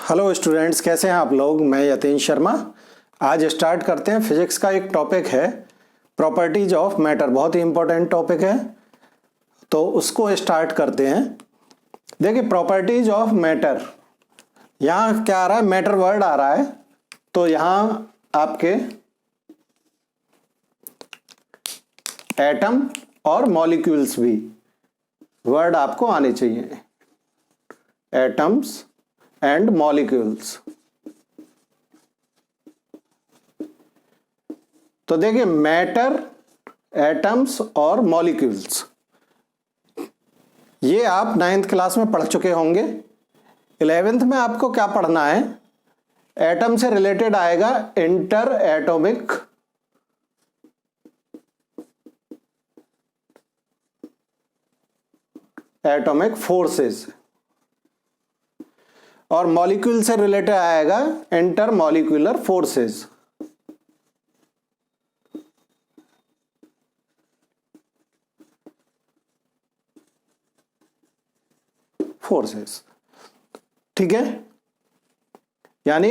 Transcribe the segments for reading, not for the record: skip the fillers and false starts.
Hello students, कैसे हैं आप लोग। मैं यतीन शर्मा। आज स्टार्ट करते हैं। फिजिक्स का एक टॉपिक है प्रॉपर्टीज ऑफ मैटर, बहुत ही इंपॉर्टेंट टॉपिक है, तो उसको स्टार्ट करते हैं। देखिए, प्रॉपर्टीज ऑफ मैटर, यहाँ क्या आ रहा है, मैटर वर्ड आ रहा है, तो यहाँ आपके एटम और मॉलिक्यूल्स भी वर्ड आपको आने चाहिए, एटम्स एंड मॉलिक्यूल्स। तो देखिए, मैटर, एटम्स और मॉलिक्यूल्स, ये आप 9th क्लास में पढ़ चुके होंगे। 11th में आपको क्या पढ़ना है, एटम से रिलेटेड आएगा इंटर एटॉमिक फोर्सेस, और मॉलिक्यूल से रिलेटेड आएगा इंटर मॉलिक्यूलर फोर्सेस। ठीक है, यानी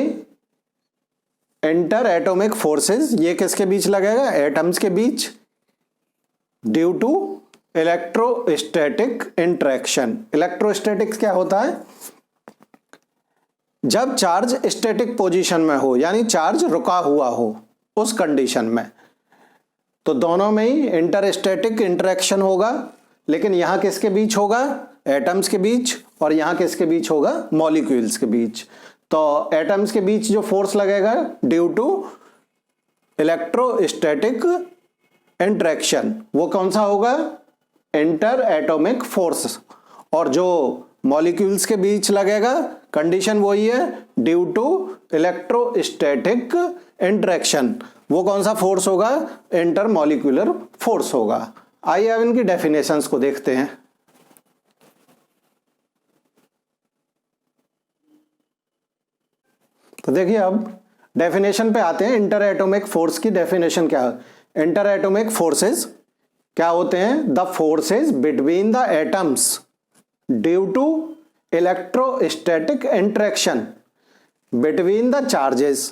इंटर एटॉमिक फोर्सेस ये किसके बीच लगेगा, एटम्स के बीच, due to electrostatic interaction. Electrostatics क्या होता है, जब चार्ज स्टैटिक पोजीशन में हो, यानी चार्ज रुका हुआ हो, उस कंडीशन में तो दोनों में ही इंटरस्टैटिक इंटरेक्शन होगा। लेकिन यहां किसके बीच होगा, एटम्स के बीच, और यहां किसके बीच होगा, मॉलिक्यूल्स के बीच। तो एटम्स के बीच जो फोर्स लगेगा ड्यू टू इलेक्ट्रोस्टैटिक इंटरेक्शन, वो कौन सा होगा, इंटर एटॉमिक फोर्स। और जो मॉलिक्यूल्स के बीच लगेगा, कंडीशन वही है, ड्यू टू इलेक्ट्रोस्टैटिक इंटरेक्शन, वो कौन सा फोर्स होगा, इंटर मॉलिक्यूलर फोर्स होगा। आइए अब इनकी डेफिनेशंस को देखते हैं। तो देखिए, अब डेफिनेशन पे आते हैं। इंटर एटॉमिक फोर्स की डेफिनेशन क्या है। इंटर एटॉमिक फोर्सेस क्या होते हैं, the forces between the atoms due to electrostatic interaction between the charges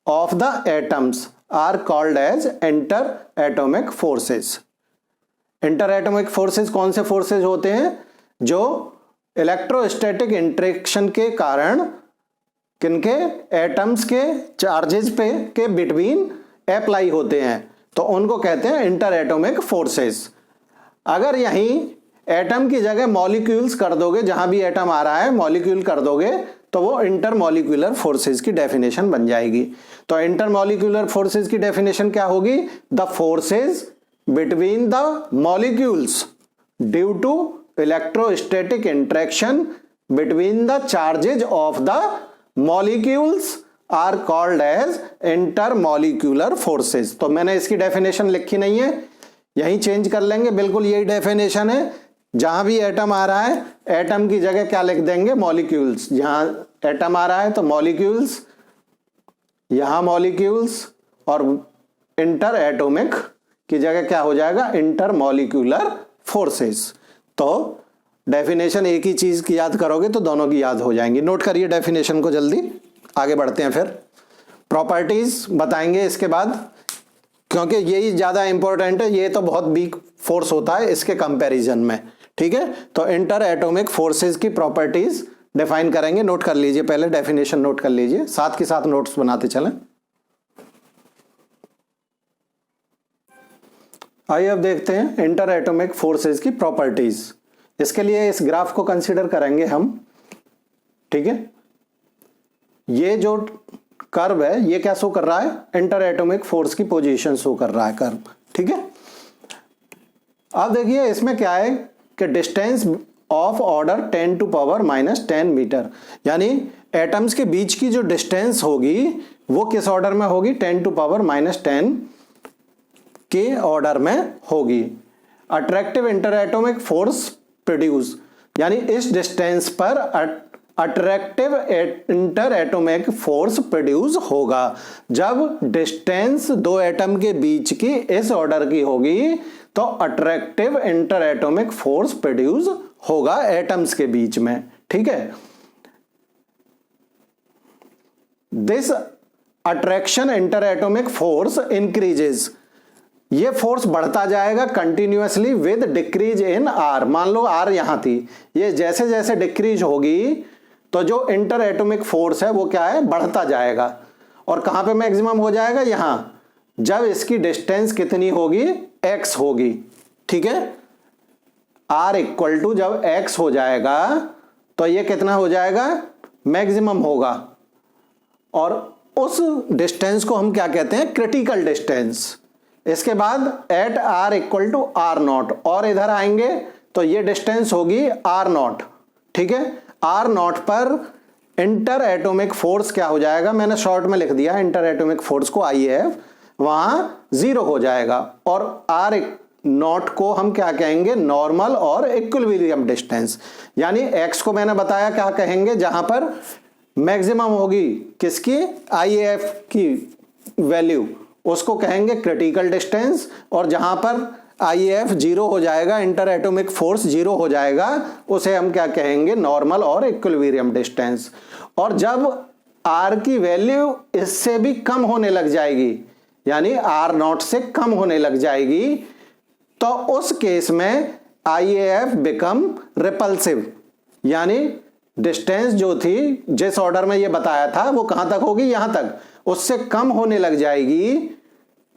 of the atoms are called as interatomic forces. Interatomic forces कौन से forces होते हैं, जो इलेक्ट्रोस्टैटिक इंटरेक्शन के कारण किनके, एटम्स के चार्जेस पे के बिटवीन अप्लाई होते हैं, तो उनको कहते हैं इंटर एटॉमिक फोर्सेस। अगर यहीं एटम की जगह मॉलिक्यूल्स कर दोगे, जहां भी एटम आ रहा है मॉलिक्यूल कर दोगे, तो वो इंटर मॉलिक्यूलर फोर्सेस की डेफिनेशन बन जाएगी। तो इंटर मॉलिक्यूलर फोर्सेस की डेफिनेशन क्या होगी, the forces between the molecules due to electrostatic interaction between the charges of the molecules are called as intermolecular forces. तो मैंने इसकी डेफिनेशन लिखी नहीं है, यहीं चेंज कर लेंगे, बिल्कुल यही डेफिनेशन है। जहां भी एटम आ रहा है, एटम की जगह क्या लिख देंगे, मॉलिक्यूल्स। जहां एटम आ रहा है तो मॉलिक्यूल्स, यहां मॉलिक्यूल्स, और इंटर एटॉमिक की जगह क्या हो जाएगा, इंटर मॉलिक्यूलर फोर्सेस। तो डेफिनेशन एक ही चीज की याद करोगे तो दोनों की याद हो जाएंगी। नोट करिए डेफिनेशन को, जल्दी आगे बढ़ते हैं। फिर प्रॉपर्टीज बताएंगे इसके बाद, क्योंकि यही ज्यादा इंपॉर्टेंट है, ये तो बहुत वीक फोर्स होता है इसके कंपैरिजन में। ठीक है, तो इंटर एटॉमिक फोर्सेस की प्रॉपर्टीज डिफाइन करेंगे। नोट कर लीजिए, पहले डेफिनेशन नोट कर लीजिए, साथ के साथ नोट्स बनाते चलें। आइए अब देखते हैं इंटर एटॉमिक फोर्सेस की प्रॉपर्टीज। इसके लिए इस ग्राफ को कंसीडर करेंगे हम। ठीक है, ये जो कर्व है ये क्या शो कर रहा है, इंटर एटॉमिक फोर्स की पोजीशन शो कर रहा है कर्व। ठीक है, अब देखिए इसमें क्या है कि डिस्टेंस ऑफ ऑर्डर 10⁻⁻10 मीटर, यानी एटम्स के बीच की जो डिस्टेंस होगी वो किस ऑर्डर में होगी, 10⁻⁻10 के ऑर्डर में होगी। Attractive inter atomic force produce, यानी इस डिस्टेंस पर attractive inter atomic force produce होगा। जब डिस्टेंस दो एटम के बीच की इस ऑर्डर की होगी तो attractive inter atomic force produce होगा एटम्स के बीच में। ठीक है, this attraction inter atomic force increases, ये फोर्स बढ़ता जाएगा continuously with decrease in are. मान लो आर यहां थी, ये जैसे जैसे डिक्रीज होगी तो जो इंटर एटॉमिक फोर्स है वो क्या है, बढ़ता जाएगा। और कहां पे मैक्सिमम हो जाएगा, यहां, जब इसकी डिस्टेंस कितनी होगी, x होगी। ठीक है, r इक्वल टू जब x हो जाएगा तो ये कितना हो जाएगा, मैक्सिमम होगा। और उस डिस्टेंस को हम क्या कहते हैं, क्रिटिकल डिस्टेंस। इसके बाद at r equal to R naught, और इधर आएंगे तो ये डिस्टेंस होगी r नॉट। ठीक है, r नॉट पर इंटर एटॉमिक फोर्स क्या हो जाएगा, मैंने शॉर्ट में लिख दिया इंटर एटॉमिक फोर्स को IAF, वहां 0 हो जाएगा। और r नॉट को हम क्या कहेंगे, नॉर्मल और इक्विलिब्रियम डिस्टेंस। यानी x को मैंने बताया क्या कहेंगे, जहां पर मैक्सिमम होगी किसकी, IAF की वैल्यू, उसको कहेंगे क्रिटिकल डिस्टेंस। और जहां पर IAF 0 हो जाएगा, इंटर एटॉमिक फोर्स 0 हो जाएगा, उसे हम क्या कहेंगे, नॉर्मल और इक्विलिब्रियम डिस्टेंस। और जब r की वैल्यू इससे भी कम होने लग जाएगी, यानी r नॉट से कम होने लग जाएगी, तो उस केस में IAF बिकम रिपल्सिव। यानी डिस्टेंस जो थी, जिस ऑर्डर में ये बताया था, वो कहां तक होगी, यहां तक, उससे कम होने लग जाएगी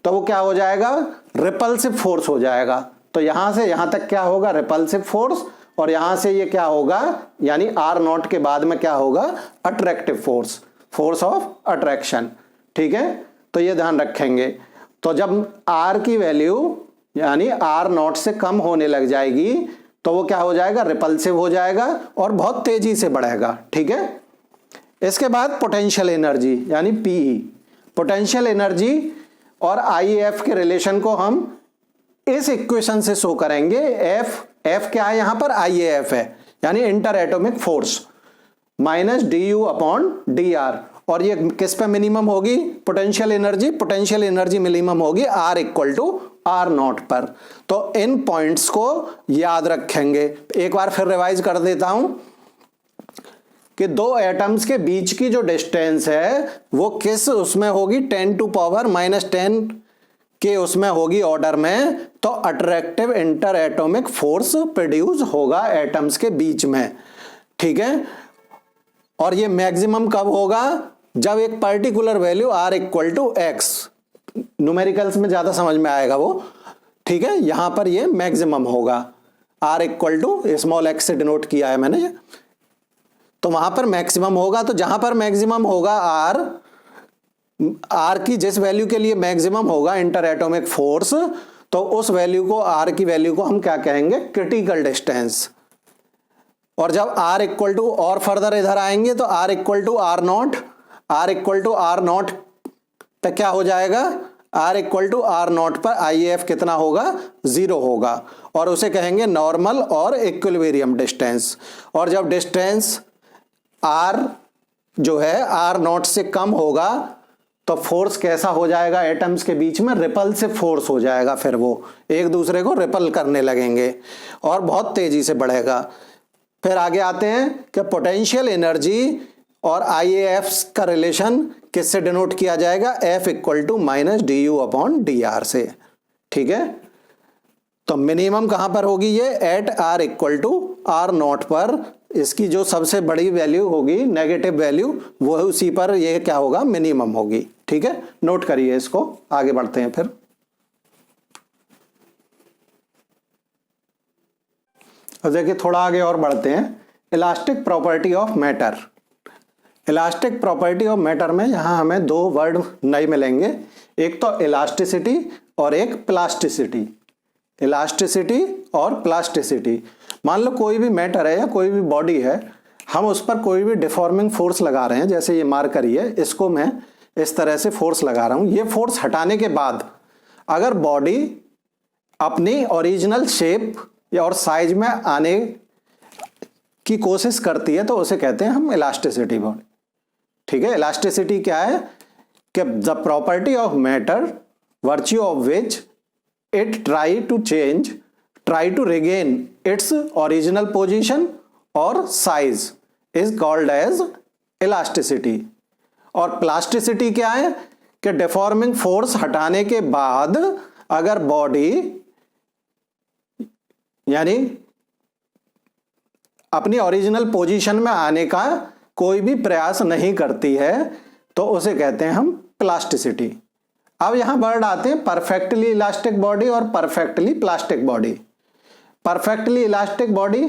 तो वो क्या हो जाएगा, रिपल्सिव फोर्स हो जाएगा। तो यहां से यहां तक क्या होगा, रिपल्सिव फोर्स, और यहां से ये क्या होगा, यानी r नॉट के बाद में क्या होगा, attractive force, force of attraction. ठीक है, तो ये ध्यान रखेंगे। तो जब r की वैल्यू यानी r नॉट से कम होने लग जाएगी तो वो क्या हो जाएगा, रिपल्सिव हो जाएगा और बहुत तेजी से बढ़ेगा। ठीक है, इसके बाद पोटेंशियल एनर्जी यानी PE, पोटेंशियल एनर्जी और IAF के रिलेशन को हम इस इक्वेशन से शो करेंगे। F क्या है यहां पर, IAF है, यानी interatomic force, minus DU upon DR। और ये किस पे मिनिमम होगी, पोटेंशियल एनर्जी मिनिमम होगी R equal to R naught पर। तो इन पॉइंट्स को याद रखेंगे। एक बार फिर रिवाइज कर देता हूं कि दो एटम्स के बीच की जो डिस्टेंस है वो किस उसमें होगी, 10 टू पावर -10 के उसमें होगी ऑर्डर में। तो attractive inter atomic force produce होगा एटम्स के बीच में। ठीक है, और ये मैक्सिमम कब होगा, जब एक particular value r equal to x, numericals में ज्यादा समझ में आएगा वो। ठीक है, यहां पर ये मैक्सिमम होगा, r equal to small x से डिनोट किया है मैंने, तो वहां पर मैक्सिमम होगा। तो जहां पर मैक्सिमम होगा r की जिस वैल्यू के लिए मैक्सिमम होगा इंटर एटॉमिक फोर्स, तो उस वैल्यू को, r की वैल्यू को हम क्या कहेंगे, क्रिटिकल डिस्टेंस। और जब r इक्वल टू, और फर्दर इधर आएंगे तो r equal to R naught पे क्या हो जाएगा, r equal to R naught पर IAF कितना होगा, 0 होगा, और उसे कहेंगे नॉर्मल और इक्विलिब्रियम डिस्टेंस। और जब डिस्टेंस r जो है r नॉट से कम होगा तो फोर्स कैसा हो जाएगा, एटम्स के बीच में रिपल्सिव फोर्स हो जाएगा, फिर वो एक दूसरे को रिपल करने लगेंगे और बहुत तेजी से बढ़ेगा। फिर आगे आते हैं कि पोटेंशियल एनर्जी और IAF का रिलेशन किससे डिनोट किया जाएगा, F equal to minus DU upon DR से। ठीक है, तो मिनिमम कहां पर होगी ये, at R equal to R naught पर। इसकी जो सबसे बड़ी वैल्यू होगी, नेगेटिव वैल्यू, वो है उसी पर ये क्या होगा, मिनिमम होगी। ठीक है, नोट करिए इसको, आगे बढ़ते हैं फिर। और देखिए थोड़ा आगे और बढ़ते हैं, elastic property of matter. Elastic property of matter में यहां हमें दो वर्ड नए मिलेंगे, एक तो इलास्टिसिटी और एक प्लास्टिसिटी। इलास्टिसिटी और प्लास्टिसिटी, मान लो कोई भी मैटर है या कोई भी बॉडी है, हम उस पर कोई भी डिफॉर्मिंग फोर्स लगा रहे हैं, जैसे ये मार करिए, इसको मैं इस तरह से फोर्स लगा रहा हूं। ये फोर्स हटाने के बाद अगर बॉडी अपनी ओरिजिनल शेप और साइज में आने की कोशिश करती है तो उसे कहते हैं हम इलास्टिसिटी बॉडी। ठीक है, इलास्टिसिटी क्या है कि the property of matter virtue of which it try to regain its original position और size is called as elasticity. और प्लास्टिसिटी क्या है कि डिफॉर्मिंग फोर्स हटाने के बाद अगर बॉडी यानी अपनी ओरिजिनल पोजीशन में आने का कोई भी प्रयास नहीं करती है तो उसे कहते हैं हम प्लास्टिसिटी। अब यहां वर्ड आते हैं परफेक्टली इलास्टिक बॉडी और perfectly plastic body. Perfectly elastic body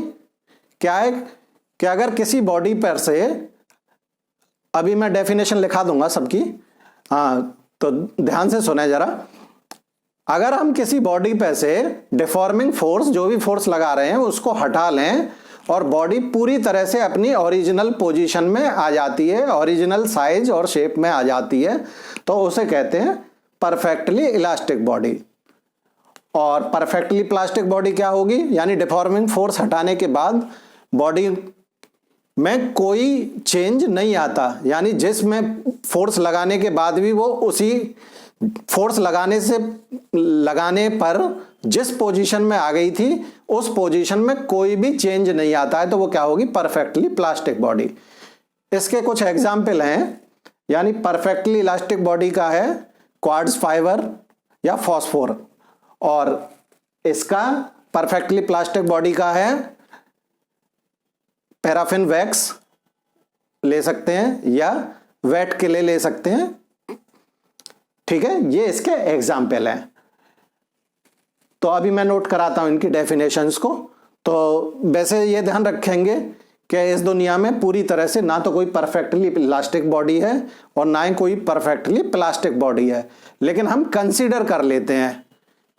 क्या है कि अगर किसी बॉडी पर से, अभी मैं डेफिनेशन लिखा दूंगा सबकी, तो ध्यान से सुने जरा। अगर हम किसी बॉडी पे से डिफॉर्मिंग फोर्स, जो भी फोर्स लगा रहे हैं उसको हटा लें और बॉडी पूरी तरह से अपनी ओरिजिनल पोजीशन में आ जाती है, ओरिजिनल साइज और शेप में आ जाती है, तो उसे कहते हैं परफेक्टली इलास्टिक बॉडी। और परफेक्टली प्लास्टिक बॉडी क्या होगी, यानी डिफॉर्मिंग फोर्स हटाने के बाद बॉडी में कोई चेंज नहीं आता, यानी जिसमें फोर्स लगाने के बाद भी वो उसी फोर्स लगाने पर जिस पोजीशन में आ गई थी उस पोजीशन में कोई भी चेंज नहीं आता है, तो वो क्या होगी, परफेक्टली प्लास्टिक बॉडी। इसके कुछ एग्जाम्पल हैं, यानी परफेक्टली इलास्टिक बॉडी का है क्वार्ट्ज फाइबर या फॉस्फोर, और इसका परफेक्टली प्लास्टिक बॉडी का है पैराफिन वैक्स ले सकते हैं या वेट क्ले ले सकते हैं। ठीक है, ये इसके एग्जाम्पल हैं। तो अभी मैं नोट कराता हूं इनकी डेफिनेशंस को। तो वैसे ये ध्यान रखेंगे कि इस दुनिया में पूरी तरह से ना तो कोई परफेक्टली इलास्टिक बॉडी है और ना ही कोई परफेक्टली प्लास्टिक बॉडी है, लेकिन हम कंसीडर कर लेते हैं।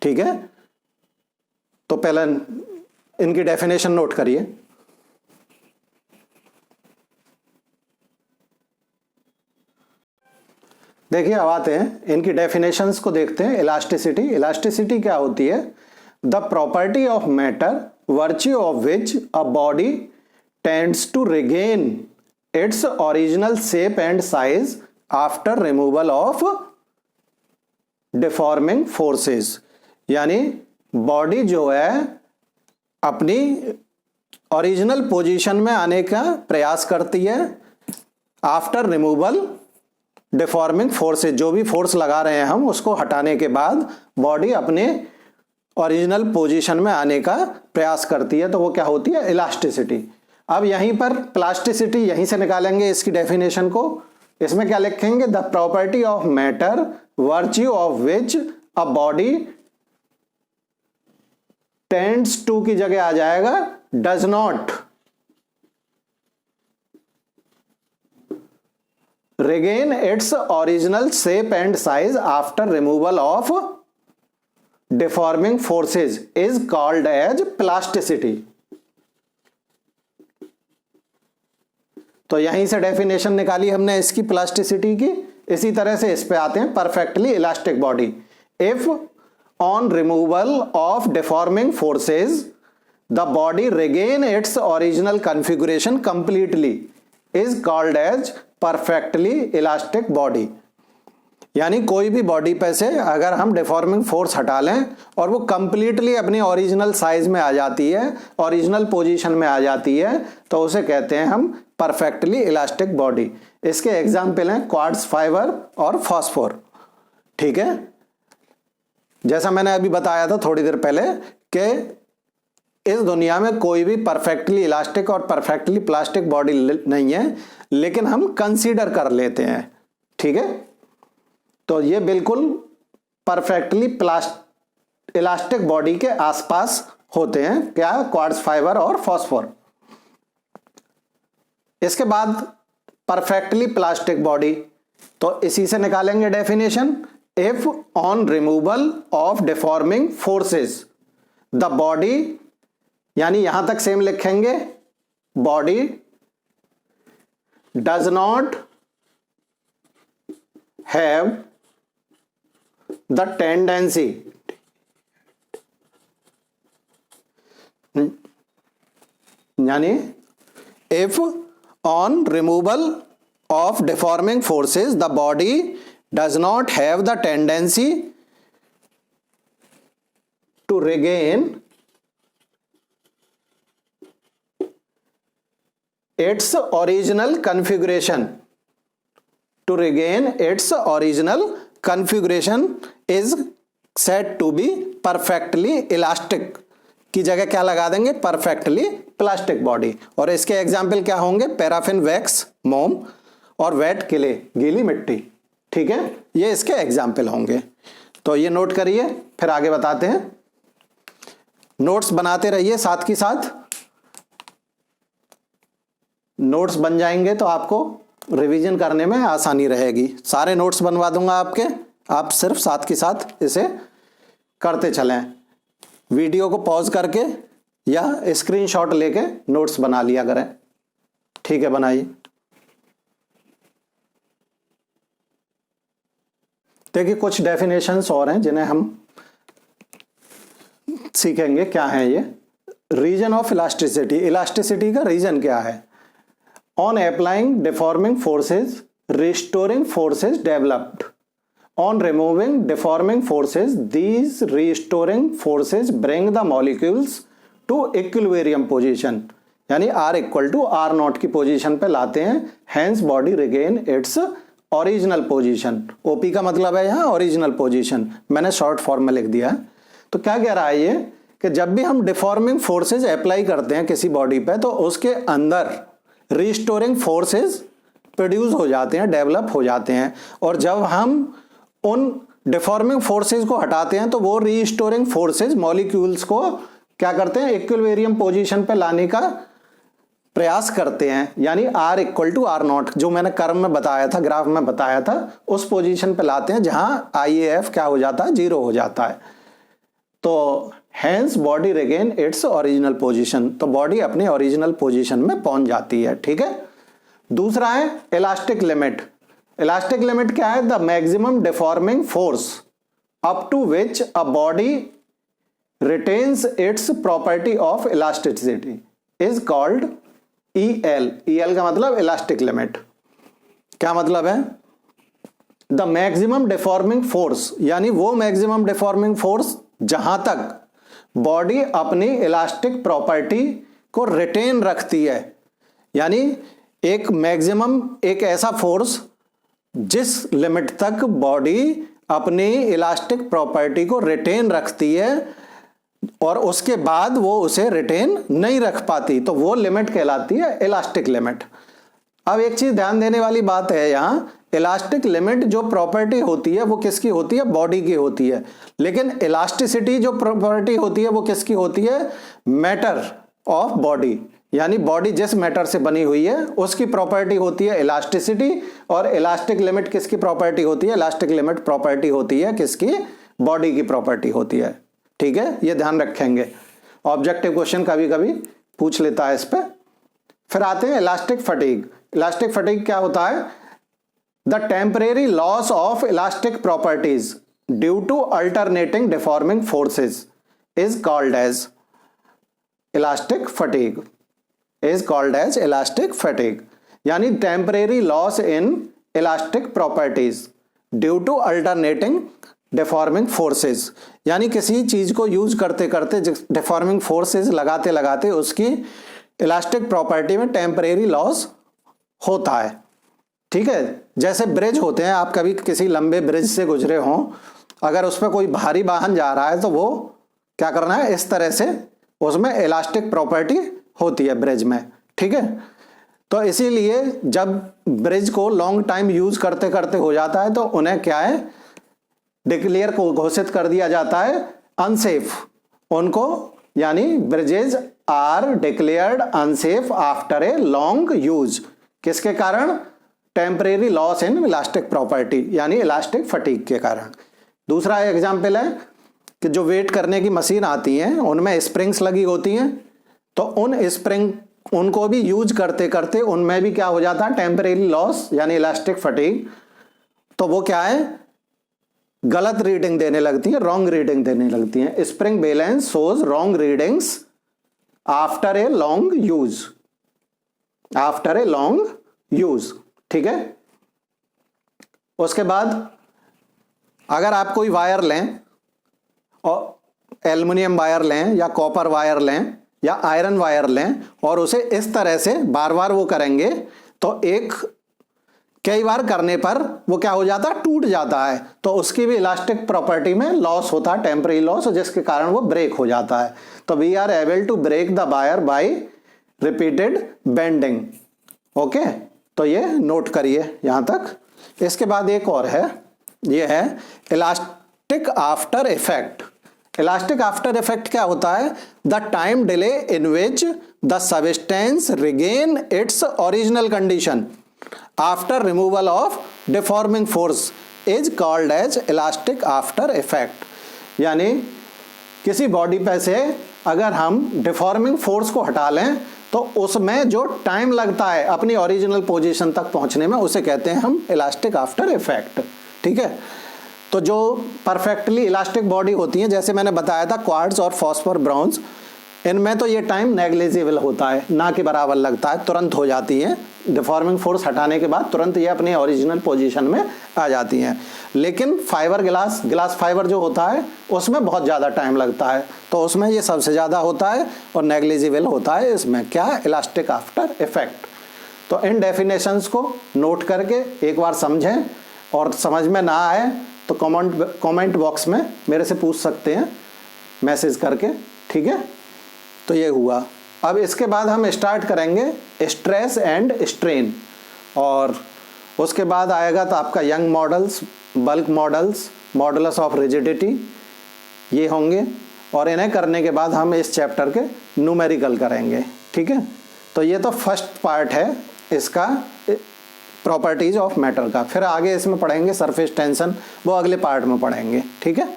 ठीक है, तो पहले इनकी डेफिनेशन नोट करिए। देखिए, अब आते हैं इनकी डेफिनेशंस को देखते हैं। इलास्टिसिटी, इलास्टिसिटी क्या होती है, the property of matter virtue of which a body tends to regain its original shape and size after removal of deforming forces. यानी बॉडी जो है अपनी ओरिजिनल पोजीशन में आने का प्रयास करती है आफ्टर रिमूवल डिफॉर्मिंग फोर्सेस। जो भी फोर्स लगा रहे हैं हम उसको हटाने के बाद बॉडी अपने ओरिजिनल पोजीशन में आने का प्रयास करती है, तो वो क्या होती है, इलास्टिसिटी। अब यहीं पर प्लास्टिसिटी यहीं से निकालेंगे इसकी डेफिनेशन को। इसमें क्या लिखेंगे, the property of matter virtue of which a body tends to की जगह आ जाएगा does not regain its original shape and size after removal of deforming forces is called as plasticity। तो यहीं से डेफिनेशन निकाली हमने इसकी प्लास्टिसिटी की। इसी तरह से इस पे आते हैं perfectly elastic body. If on removal of deforming forces the body regain its original configuration completely is called as perfectly elastic body. यानी कोई भी बॉडी पे से अगर हम डिफॉर्मिंग फोर्स हटा लें और वो कंप्लीटली अपनी ओरिजिनल साइज में आ जाती है, ओरिजिनल पोजीशन में आ जाती है, तो उसे कहते हैं हम परफेक्टली इलास्टिक बॉडी। इसके एग्जाम्पल हैं क्वार्ट्ज फाइबर और फॉस्फोर। ठीक है, जैसा मैंने अभी बताया था थोड़ी देर पहले कि इस दुनिया में कोई भी परफेक्टली इलास्टिक और परफेक्टली प्लास्टिक बॉडी नहीं है, लेकिन हम कंसीडर कर लेते हैं। ठीक है, तो ये बिल्कुल परफेक्टली इलास्टिक बॉडी के आसपास होते हैं, क्या, क्वार्ट्ज फाइबर और फॉस्फोर। इसके बाद परफेक्टली प्लास्टिक बॉडी, तो इसी से निकालेंगे definition. If on removal of deforming forces the body, यानी यहां तक सेम लिखेंगे, body does not have the tendency यानी if on removal of deforming forces the body does not have the tendency to regain its original configuration to regain its original configuration is said to be perfectly elastic की जगह क्या लगा देंगे, perfectly plastic body। और इसके example क्या होंगे, paraffin wax, मोम और वेट किले, गीली मिट्टी। ठीक है, ये इसके एग्जाम्पल होंगे। तो ये नोट करिए, फिर आगे बताते हैं। नोट्स बनाते रहिए, साथ के साथ नोट्स बन जाएंगे तो आपको रिवीजन करने में आसानी रहेगी। सारे नोट्स बनवा दूंगा आपके, आप सिर्फ साथ के साथ इसे करते चलें। वीडियो को पॉज करके या स्क्रीनशॉट लेके नोट्स बना लिया करें। ठीक है, बनाइए। देखिए कुछ डेफिनेशंस और हैं जिन्हें हम सीखेंगे। क्या है ये? रीजन ऑफ इलास्टिसिटी, इलास्टिसिटी का रीजन क्या है? On applying deforming forces, restoring forces developed. On removing deforming forces, these restoring forces bring the molecules to equilibrium position, यानी R equal to R naught की पोजीशन पे लाते हैं। Hence body regain its original position. OP का मतलब है यहाँ original position, मैंने short form में लिख दिया है। तो क्या कह रहा है ये कि जब भी हम डिफॉर्मिंग फोर्सेज अप्लाई करते हैं किसी बॉडी पे तो उसके अंदर रिस्टोरिंग फोर्सेस प्रोड्यूस हो जाते हैं, डेवलप हो जाते हैं। और जब हम उन डिफॉर्मिंग फोर्सेस को हटाते हैं तो वो रिस्टोरिंग फोर्सेस मॉलिक्यूल्स को क्या करते हैं, इक्विलिब्रियम पोजीशन पे लाने का प्रयास करते हैं। यानी R equal to R naught, जो मैंने कर्व में बताया था, ग्राफ में बताया था, उस पोजीशन पे लाते हैं जहां IAF क्या हो जाता है, 0 हो जाता है। तो hence body regain its original position, तो बॉडी अपने ओरिजिनल पोजीशन में पहुंच जाती है। ठीक है। दूसरा है इलास्टिक लिमिट। इलास्टिक लिमिट क्या है? The maximum deforming force up to which a body retains its property of elasticity is called EL। EL का मतलब इलास्टिक लिमिट। क्या मतलब है? द मैक्सिमम डिफॉर्मिंग फोर्स, यानी वो मैक्सिमम डिफॉर्मिंग फोर्स जहां तक बॉडी अपनी इलास्टिक प्रॉपर्टी को रिटेन रखती है। यानी एक मैक्सिमम, एक ऐसा फोर्स जिस लिमिट तक बॉडी अपनी इलास्टिक प्रॉपर्टी को रिटेन रखती है और उसके बाद वो उसे रिटेन नहीं रख पाती, तो वो लिमिट कहलाती है इलास्टिक लिमिट। अब एक चीज ध्यान देने वाली बात है यहां, इलास्टिक लिमिट जो प्रॉपर्टी होती है वो किसकी होती है? बॉडी की होती है। लेकिन इलास्टिसिटी जो प्रॉपर्टी होती है वो किसकी होती है? मैटर ऑफ बॉडी, यानी बॉडी जिस मैटर से बनी हुई है उसकी प्रॉपर्टी होती है इलास्टिसिटी। और इलास्टिक लिमिट किसकी प्रॉपर्टी होती है? इलास्टिक लिमिट प्रॉपर्टी होती है किसकी? बॉडी की प्रॉपर्टी होती है। ठीक है, ये ध्यान रखेंगे। ऑब्जेक्टिव क्वेश्चन कभी कभी पूछ लेता है इस पे। फिर आते हैं इलास्टिक फटीग। इलास्टिक फटीग क्या होता है? The temporary loss of elastic properties due to alternating deforming forces is called as elastic fatigue, is called as elastic fatigue. यानी temporary loss in elastic properties due to alternating deforming forces, यानी किसी चीज को use करते करते, deforming forces लगाते लगाते उसकी इलास्टिक प्रॉपर्टी में टेम्परेरी लॉस होता है। ठीक है, जैसे ब्रिज होते हैं, आप कभी किसी लंबे ब्रिज से गुजरे हों, अगर उस पर कोई भारी वाहन जा रहा है तो वो क्या करना है, इस तरह से उसमें इलास्टिक प्रॉपर्टी होती है ब्रिज में। ठीक है, तो इसीलिए जब ब्रिज को लॉन्ग टाइम यूज करते करते हो जाता है तो उन्हें क्या है, डिक्लेयर को घोषित कर दिया जाता है अनसेफ उनको, यानी bridges are declared unsafe after a long use. किसके कारण? Temporary loss in elastic property, यानी इलास्टिक फटीग के कारण। दूसरा एग्जाम्पल है कि जो वेट करने की मशीन आती हैं उनमें स्प्रिंग्स लगी होती हैं, तो उन स्प्रिंग उनको भी यूज करते करते उनमें भी क्या हो जाता है, टेम्परेरी लॉस यानी इलास्टिक फटीग। तो वो क्या है, गलत रीडिंग देने लगती है, रॉन्ग रीडिंग देने लगती है। Spring balance shows wrong readings after a long use, after a long use. ठीक है, उसके बाद अगर आप कोई वायर लें और एल्युमिनियम वायर लें या कॉपर वायर लें या आयरन वायर लें और उसे इस तरह से बार बार वो करेंगे तो एक कई बार करने पर वो क्या हो जाता है, टूट जाता है, तो उसकी भी इलास्टिक प्रॉपर्टी में लॉस होता है, टेम्परेरी लॉस, जिसके कारण वो ब्रेक हो जाता है। तो we are able to break the wire by repeated bending. Okay, तो ये नोट करिए यहां तक। इसके बाद एक और है, ये है elastic after effect. Elastic after effect क्या होता है? The time delay in which the substance regain its original condition after removal of deforming force is called as elastic after effect. यानी किसी बॉडी पे से अगर हम डिफॉर्मिंग फोर्स को हटा लें तो उसमें जो टाइम लगता है अपनी ओरिजिनल पोजीशन तक पहुंचने में, उसे कहते हैं हम इलास्टिक आफ्टर इफेक्ट। ठीक है, तो जो परफेक्टली इलास्टिक बॉडी होती है, जैसे मैंने बताया था क्वार्ट्ज और फॉस्फोर ब्रॉन्ज, इनमें तो ये टाइम नेग्लिजिबल होता है, ना के बराबर लगता है, तुरंत हो जाती है। डिफॉर्मिंग फोर्स हटाने के बाद तुरंत ये अपने ओरिजिनल पोजीशन में आ जाती हैं। लेकिन फाइबर ग्लास फाइबर जो होता है उसमें बहुत ज़्यादा टाइम लगता है, तो उसमें ये सबसे ज़्यादा होता है और नेग्लिजिबल होता है इसमें क्या, इलास्टिक आफ्टर इफेक्ट। तो इन डेफिनेशंस को नोट करके एक बार समझें, और समझ में ना आए तो कमेंट बॉक्स में मेरे से पूछ सकते हैं मैसेज करके। ठीक है, तो ये हुआ। अब इसके बाद हम स्टार्ट करेंगे स्ट्रेस एंड स्ट्रेन, और उसके बाद आएगा तो आपका young models, bulk models, modulus of rigidity, ये होंगे। और इन्हें करने के बाद हम इस चैप्टर के न्यूमेरिकल करेंगे। ठीक है, तो ये तो फर्स्ट पार्ट है इसका, प्रॉपर्टीज ऑफ मैटर का। फिर आगे इसमें पढ़ेंगे सरफेस टेंशन, वो अगले पार्ट में पढ़ेंगे। ठीक है,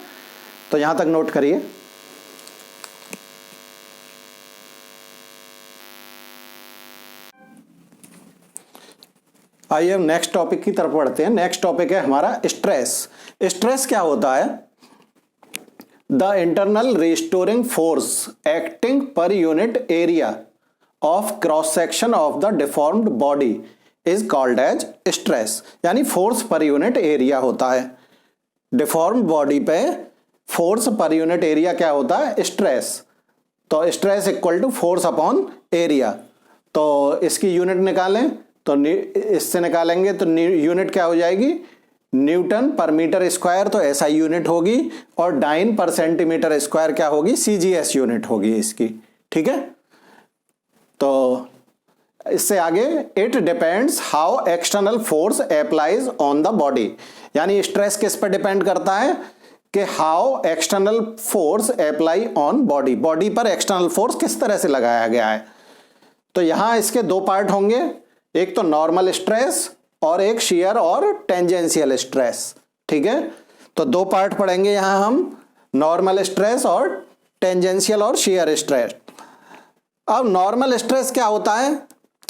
तो यहाँ तक नोट करिए। आइए हम नेक्स्ट टॉपिक की तरफ बढ़ते हैं। नेक्स्ट टॉपिक है हमारा स्ट्रेस। स्ट्रेस क्या होता है? The internal restoring force acting per unit area of cross section of the deformed body is called as stress. यानी फोर्स पर यूनिट एरिया होता है। डिफॉर्म्ड बॉडी पे फोर्स पर यूनिट एरिया क्या होता है? स्ट्रेस। तो stress equal to force upon area. तो इसकी यूनिट निकालें तो इससे निकालेंगे तो यूनिट क्या हो जाएगी? न्यूटन पर मीटर स्क्वायर, तो एसआई यूनिट होगी, और डाइन पर सेंटीमीटर स्क्वायर क्या होगी? सीजीएस यूनिट होगी इसकी। ठीक है, तो इससे आगे it depends how external force applies on the body. यानी स्ट्रेस किस पर डिपेंड करता है कि how external force apply on body, body पर एक्सटर्नल फोर्स किस तरह से लगाया गया है। तो यहां इसके दो पार्ट होंगे, एक तो नॉर्मल स्ट्रेस और एक शियर और टेंजेंशियल स्ट्रेस। ठीक है, तो दो पार्ट पढ़ेंगे यहां हम, नॉर्मल स्ट्रेस और टेंजेंशियल और शियर स्ट्रेस। अब नॉर्मल स्ट्रेस क्या होता है?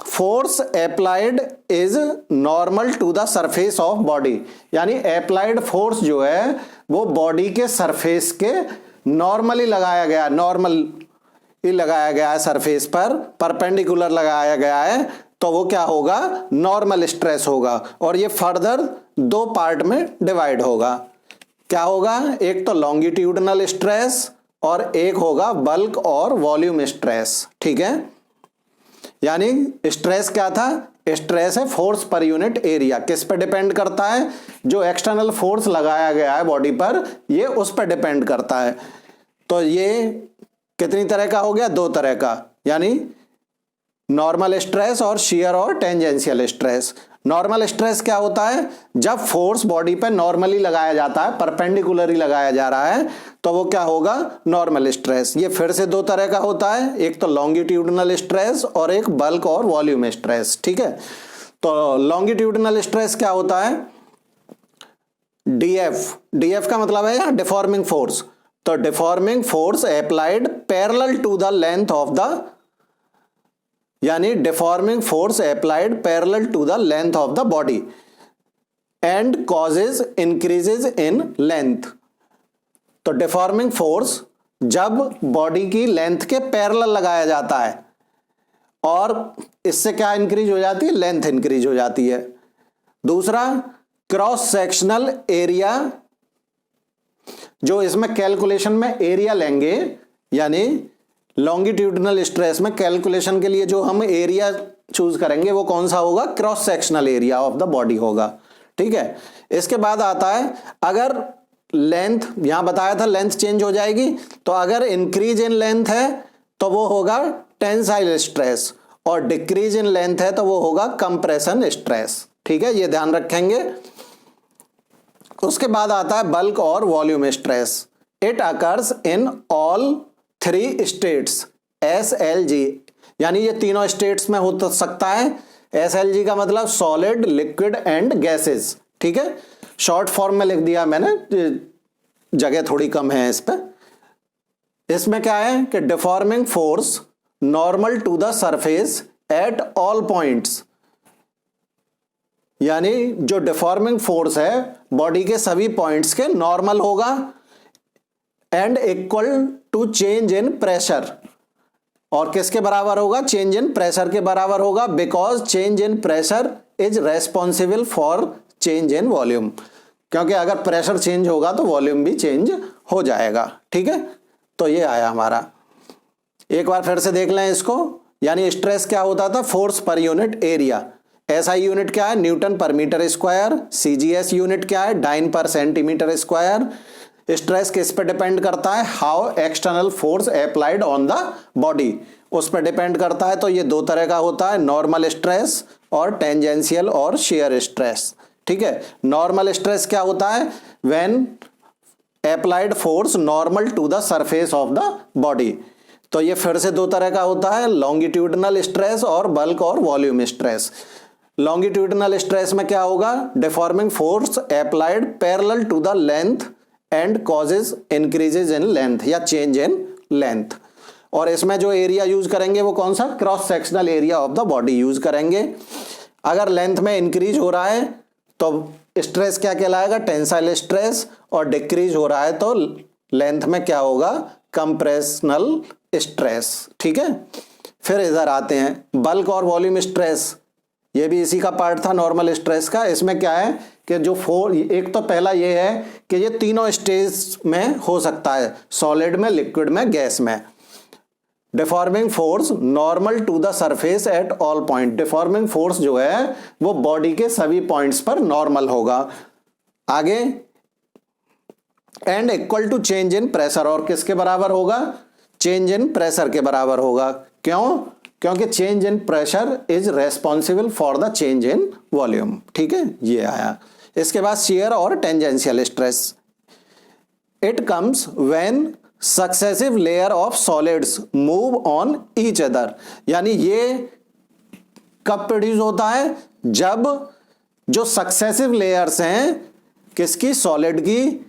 Force applied is normal to the surface of body. यानी अप्लाइड फोर्स जो है वो बॉडी के सरफेस के नॉर्मली लगाया गया, नॉर्मल ही लगाया गया है, सरफेस पर परपेंडिकुलर लगाया गया है, तो वो क्या होगा? नॉर्मल स्ट्रेस होगा। और ये फर्दर दो पार्ट में डिवाइड होगा। क्या होगा? एक तो लॉन्गिट्यूडनल स्ट्रेस और एक होगा बल्क और वॉल्यूम स्ट्रेस। ठीक है, यानी स्ट्रेस क्या था? स्ट्रेस है फोर्स पर यूनिट एरिया। किस पे डिपेंड करता है? जो एक्सटर्नल फोर्स लगाया गया है बॉडी पर, ये उस पर डिपेंड करता है। तो ये कितनी तरह का हो गया? दो तरह का, यानी नॉर्मल स्ट्रेस और शियर और टेंजेंशियल स्ट्रेस। नॉर्मल स्ट्रेस क्या होता है? जब फोर्स बॉडी पे नॉर्मली लगाया जाता है, परपेंडिकुलरली लगाया जा रहा है, तो वो क्या होगा? Normal stress. ये फिर से दो तरह का होता है, एक तो लॉन्गिट्यूडनल स्ट्रेस और एक बल्क और वॉल्यूम स्ट्रेस। ठीक है, तो लॉन्गिट्यूडनल स्ट्रेस क्या होता है? डीएफ का मतलब है यहाँ डिफॉर्मिंग फोर्स। तो deforming force applied parallel to the length of the, यानी deforming force applied parallel to the length of the body and causes increases in length. तो डिफॉर्मिंग फोर्स जब बॉडी की लेंथ के पैरेलल लगाया जाता है, और इससे क्या इंक्रीज हो जाती है? लेंथ इंक्रीज हो जाती है। दूसरा, क्रॉस सेक्शनल एरिया, जो इसमें कैलकुलेशन में एरिया लेंगे, यानी लॉन्गिट्यूडनल स्ट्रेस में कैलकुलेशन के लिए जो हम एरिया चूज करेंगे वो कौन सा होगा, cross sectional area of the body होगा। ठीक है, इसके बाद आता है अगर लेंथ, यहां बताया था लेंथ चेंज हो जाएगी, तो अगर इंक्रीज इन लेंथ है तो वो होगा टेंसाइल स्ट्रेस, और डिक्रीज इन लेंथ है तो वो होगा कंप्रेशन स्ट्रेस। ठीक है, ये ध्यान रखेंगे। उसके बाद आता है बल्क और volume stress. It occurs in all 3 states SLG, यानी ये तीनों स्टेट्स में हो सकता है। SLG का मतलब सॉलिड, लिक्विड एंड गैसेस। ठीक है, शॉर्ट फॉर्म में लिख दिया मैंने, जगह थोड़ी कम है इस पे। इसमें क्या है कि deforming force normal to the surface at all points, यानी जो डिफॉर्मिंग फोर्स है बॉडी के सभी पॉइंट्स के नॉर्मल होगा, and equal to change in pressure, और किसके बराबर होगा, चेंज इन प्रेशर के बराबर होगा, because change in pressure is responsible for change in volume, क्योंकि अगर प्रेशर चेंज होगा तो वॉल्यूम भी चेंज हो जाएगा। ठीक है, तो ये आया हमारा। एक बार फिर से देख लें इसको, यानी स्ट्रेस क्या होता था, force per unit area. SI unit क्या है, न्यूटन पर मीटर स्क्वायर। CGS यूनिट क्या है, डाइन पर सेंटीमीटर स्क्वायर। स्ट्रेस किस पे डिपेंड करता है, how external force applied on the body, उस पर डिपेंड करता है। तो ये 2 तरह का होता है, नॉर्मल स्ट्रेस और टेंजेंशियल और शेयर स्ट्रेस। ठीक है, नॉर्मल स्ट्रेस क्या होता है, when applied force normal to the surface of the body. तो ये फिर से 2 तरह का होता है, लॉन्गिट्यूडनल स्ट्रेस और बल्क और वॉल्यूम स्ट्रेस। लॉन्गिट्यूडनल स्ट्रेस में क्या होगा, deforming force applied parallel to the length and causes increases in length या चेंज इन लेंथ। और इसमें जो एरिया यूज करेंगे वो कौन सा, cross sectional area of the body use करेंगे। अगर लेंथ में इंक्रीज हो रहा है तो स्ट्रेस क्या कहलाएगा, टेंसाइल स्ट्रेस, और डिक्रीज हो रहा है तो लेंथ में क्या होगा, कंप्रेशनल स्ट्रेस। ठीक है, फिर इधर आते हैं बल्क और वॉल्यूम स्ट्रेस, ये भी इसी का पार्ट था नॉर्मल स्ट्रेस का। इसमें क्या है कि जो एक तो पहला ये है कि ये तीनों स्टेज में हो सकता है, सॉलिड में, लिक्विड में, गैस में। Deforming force normal to the surface at all point, deforming force जो है वो बॉडी के सभी पॉइंट्स पर नॉर्मल होगा। आगे, and equal to change in pressure, और किसके बराबर होगा, चेंज इन प्रेशर के बराबर होगा। क्यों, क्योंकि change in pressure is responsible for the change in volume. ठीक है, ये आया। इसके बाद शियर और tangential stress. It comes when successive layer of solids move on each other, यानी ये कब प्रोड्यूस होता है, जब जो सक्सेसिव लेयर्स हैं किसकी, सॉलिड की,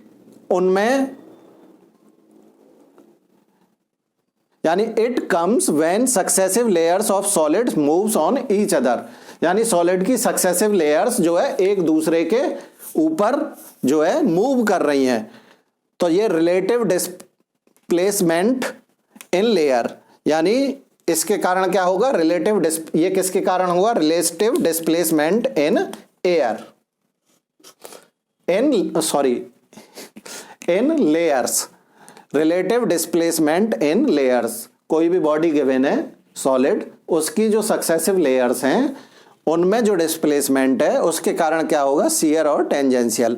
उनमें, यानी it comes when successive layers of solids moves on each other, यानी सॉलिड की सक्सेसिव लेयर्स जो है एक दूसरे के ऊपर जो है मूव कर रही हैं। तो ये रिलेटिव डिस्प्लेसमेंट इन लेयर, यानी इसके कारण क्या होगा, ये किसके कारण होगा, relative displacement in air, in layers, relative displacement in layers. कोई भी बॉडी गिवन है सॉलिड, उसकी जो सक्सेसिव लेयर्स हैं उनमें जो डिस्प्लेसमेंट है उसके कारण क्या होगा, शियर और टेंजेंशियल।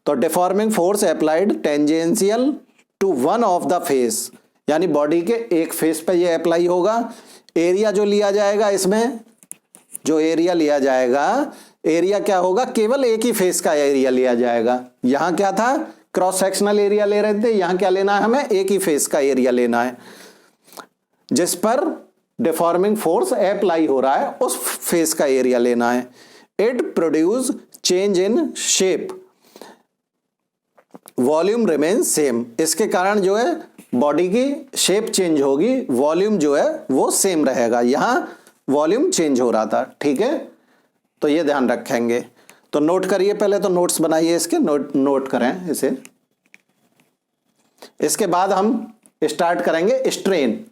तो deforming force applied tangential to one of the face, यानी बॉडी के एक फेस पे ये अप्लाई होगा। एरिया जो लिया जाएगा, इसमें जो एरिया लिया जाएगा, एरिया क्या होगा, केवल एक ही फेस का एरिया लिया जाएगा। यहां क्या था, क्रॉस सेक्शनल एरिया ले रहे थे, यहां क्या लेना है, हमें एक ही फेस का एरिया लेना है जिस पर डिफॉर्मिंग फोर्स अप्लाई हो रहा है, उस फेस का एरिया लेना है। It produce change in shape, volume remain same, इसके कारण जो है बॉडी की शेप चेंज होगी, वॉल्यूम जो है वो सेम रहेगा। यहां वॉल्यूम चेंज हो रहा था। ठीक है, तो ये ध्यान रखेंगे। तो नोट करिए, पहले तो नोट्स बनाइए इसके, नोट करें इसे। इसके बाद हम स्टार्ट करेंगे स्ट्रेन,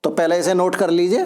तो पहले इसे नोट कर लीजिए।